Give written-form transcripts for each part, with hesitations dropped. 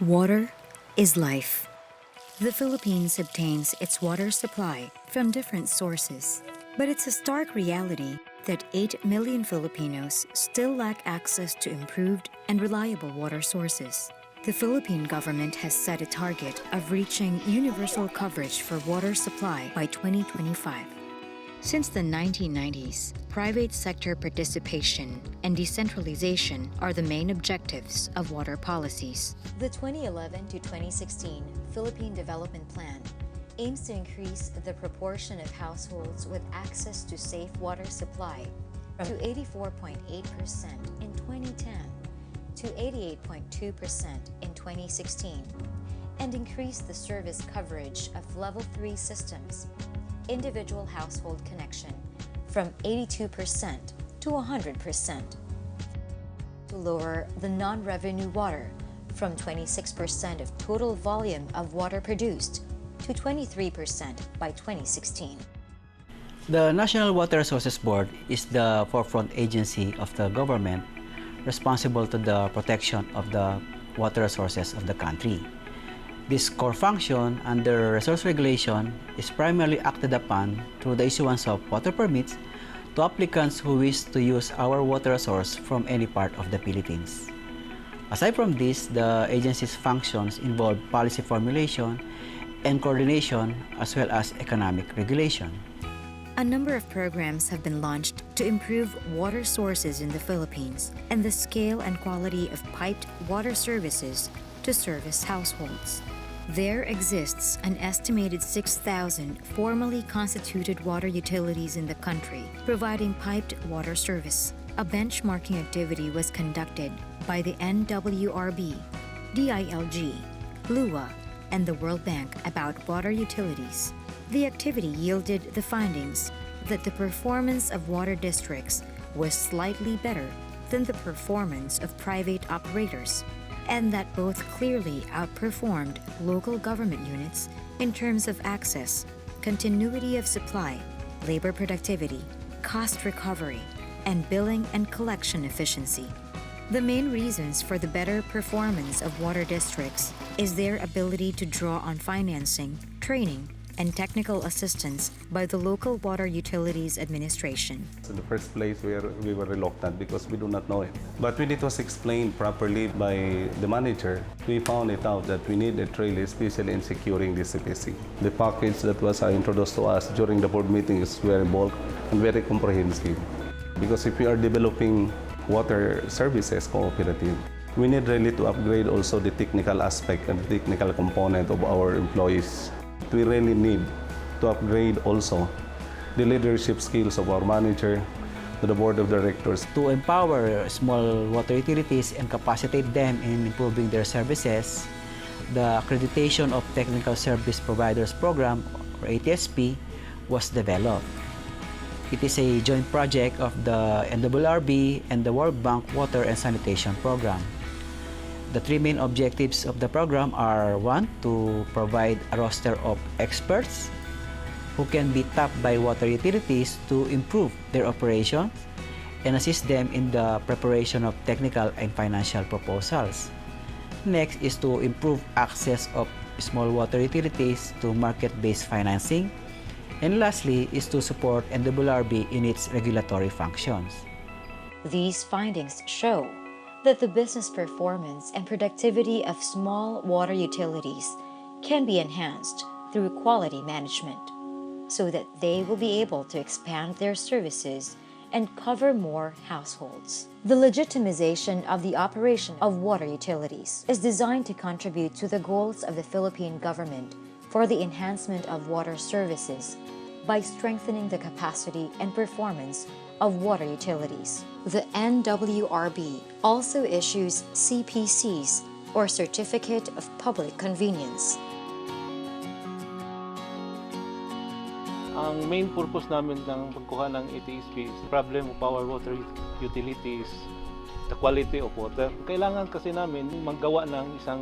Water is life. The Philippines obtains its water supply from different sources, but it's a stark reality that 8 million Filipinos still lack access to improved and reliable water sources. The Philippine government has set a target of reaching universal coverage for water supply by 2025. Since the 1990s, private sector participation and decentralization are the main objectives of water policies. The 2011 to 2016 Philippine Development Plan aims to increase the proportion of households with access to safe water supply to 84.8% in 2010 to 88.2% in 2016, and increase the service coverage of Level 3 systems, individual household connection, from 82% to 100%. To lower the non-revenue water from 26% of total volume of water produced to 23% by 2016. The National Water Resources Board is the forefront agency of the government responsible to the protection of the water resources of the country. This core function under resource regulation is primarily acted upon through the issuance of water permits to applicants who wish to use our water resource from any part of the Philippines. Aside from this, the agency's functions involve policy formulation and coordination as well as economic regulation. A number of programs have been launched to improve water sources in the Philippines and the scale and quality of piped water services to service households. There exists an estimated 6,000 formally constituted water utilities in the country providing piped water service. A benchmarking activity was conducted by the NWRB, DILG, LUA, and the World Bank about water utilities. The activity yielded the findings that the performance of water districts was slightly better than the performance of private operators, and that both clearly outperformed local government units in terms of access, continuity of supply, labor productivity, cost recovery, and billing and collection efficiency. The main reasons for the better performance of water districts is their ability to draw on financing, training, and technical assistance by the local water utilities administration. In the first place, we were reluctant because we do not know it. But when it was explained properly by the manager, we found it out that we needed really, especially in securing the CPC. The package that was introduced to us during the board meeting is very bulk and very comprehensive. Because if we are developing water services cooperative, we need really to upgrade also the technical aspect and the technical component of our employees. We really need to upgrade also the leadership skills of our manager, to the board of directors. To empower small water utilities and capacitate them in improving their services, the Accreditation of Technical Service Providers Program, or ATSP, was developed. It is a joint project of the NWRB and the World Bank Water and Sanitation Program. The three main objectives of the program are: 1, to provide a roster of experts who can be tapped by water utilities to improve their operations and assist them in the preparation of technical and financial proposals. Next is to improve access of small water utilities to market-based financing. And lastly is to support NWRB in its regulatory functions. These findings show that the business performance and productivity of small water utilities can be enhanced through quality management so that they will be able to expand their services and cover more households. The legitimization of the operation of water utilities is designed to contribute to the goals of the Philippine government for the enhancement of water services by strengthening the capacity and performance of water utilities. The NWRB also issues CPCs, or Certificate of Public Convenience. Ang main purpose namin ng pagkuha ng ATSP is problem of our water utilities, the quality of water. Kailangan kasi namin maggawa ng isang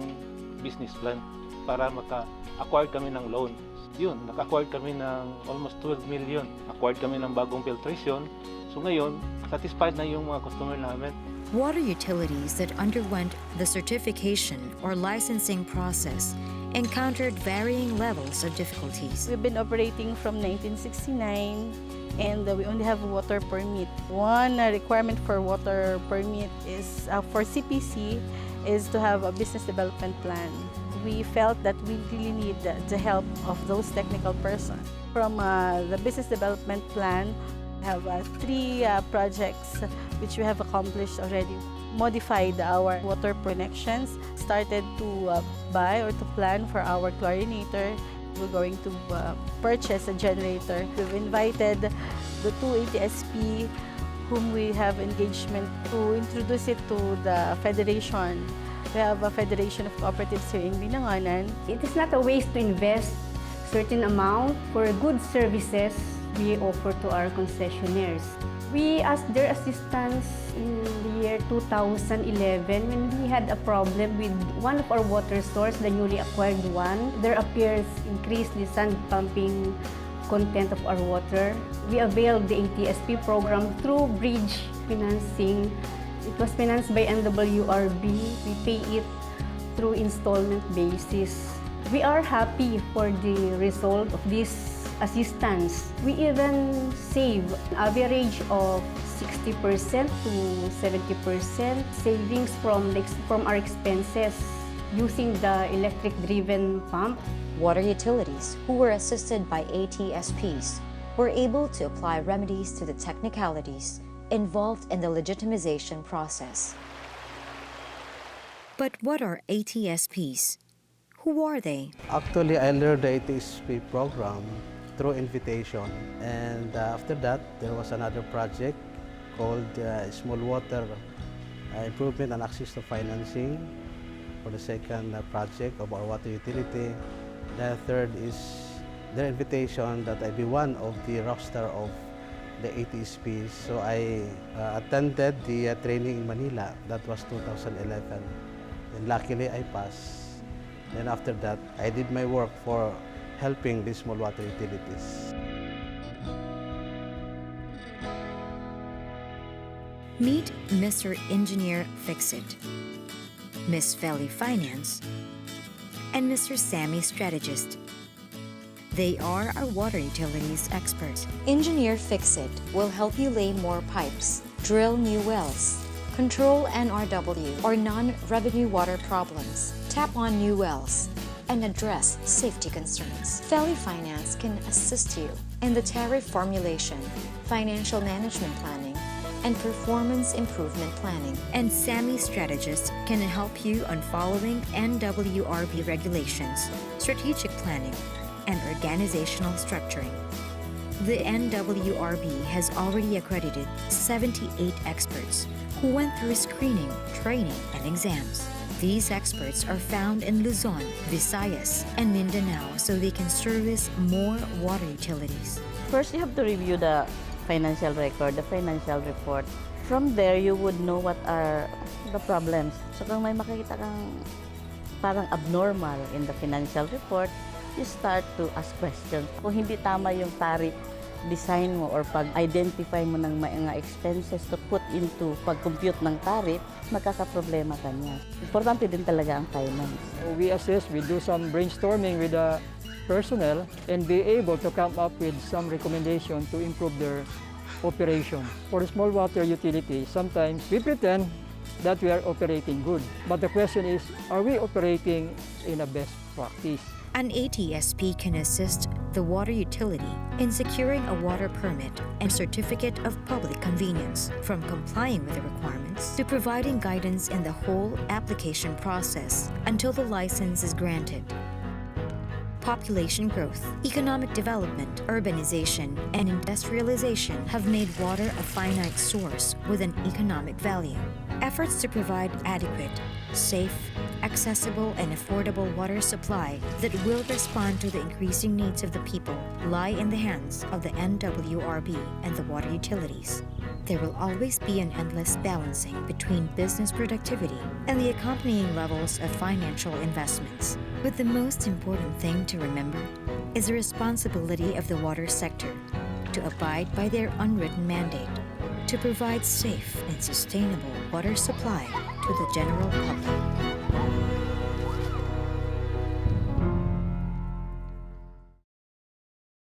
business plan para maka-acquire kami ng loan. Yun, naka-acquire kami ng almost 12 million. Acquired kami ng bagong filtration. So ngayon, satisfied na yung mga customer namin. Water utilities that underwent the certification or licensing process encountered varying levels of difficulties. We've been operating from 1969 and we only have a water permit. One requirement for water permit is for CPC is to have a business development plan. We felt that we really need the help of those technical persons. From the business development plan, we have 3 projects which we have accomplished already. Modified our water connections, started to buy or to plan for our chlorinator. We're going to purchase a generator. We've invited the 2 ATSP whom we have engagement to introduce it to the federation. We have a Federation of Cooperatives here in Binangonan. It is not a waste to invest certain amount for good services we offer to our concessionaires. We asked their assistance in the year 2011 when we had a problem with one of our water source, the newly acquired one. There appears increased the sand pumping content of our water. We availed the ATSP program through bridge financing. It was financed by NWRB. We pay it through installment basis. We are happy for the result of this assistance. We even save an average of 60% to 70% savings from our expenses using the electric-driven pump. Water utilities, who were assisted by ATSPs, were able to apply remedies to the technicalities involved in the legitimization process. But what are ATSPs? Who are they? Actually, I learned the ATSP program through invitation. And after that, there was another project called Small Water Improvement and Access to Financing for the second project of our water utility. The third is their invitation that I be one of the roster of the ATSPs. So I attended the training in Manila. That was 2011. And luckily, I passed. Then after that, I did my work for helping the small water utilities. Meet Mr. Engineer Fix-It, Miss Felly Finance, and Mr. Sammy Strategist. They are our water utilities experts. Engineer Fix-It will help you lay more pipes, drill new wells, control NRW or non-revenue water problems, tap on new wells, and address safety concerns. Felly Finance can assist you in the tariff formulation, financial management planning, and performance improvement planning. And Sammy Strategist can help you on following NWRB regulations, strategic planning, and organizational structuring. The NWRB has already accredited 78 experts who went through screening, training, and exams. These experts are found in Luzon, Visayas, and Mindanao so they can service more water utilities. First, you have to review the financial record, the financial report. From there, you would know what are the problems. So kung may makikita kang parang abnormal in the financial report, you start to ask questions. Kung hindi tama yung tariff design mo or pag-identify mo ng mga expenses to put into pag-compute ng tariff, magkakaproblema ka niya. Importante din talaga ang finance. We assess, we do some brainstorming with the personnel and be able to come up with some recommendation to improve their operation. For small water utilities, sometimes we pretend that we are operating good. But the question is, are we operating in a best practice? An ATSP can assist the water utility in securing a water permit and certificate of public convenience, from complying with the requirements to providing guidance in the whole application process until the license is granted. Population growth, economic development, urbanization, and industrialization have made water a finite source with an economic value. Efforts to provide adequate, safe, accessible, and affordable water supply that will respond to the increasing needs of the people lie in the hands of the NWRB and the water utilities. There will always be an endless balancing between business productivity and the accompanying levels of financial investments. But the most important thing to remember is the responsibility of the water sector to abide by their unwritten mandate, to provide safe and sustainable water supply to the general public.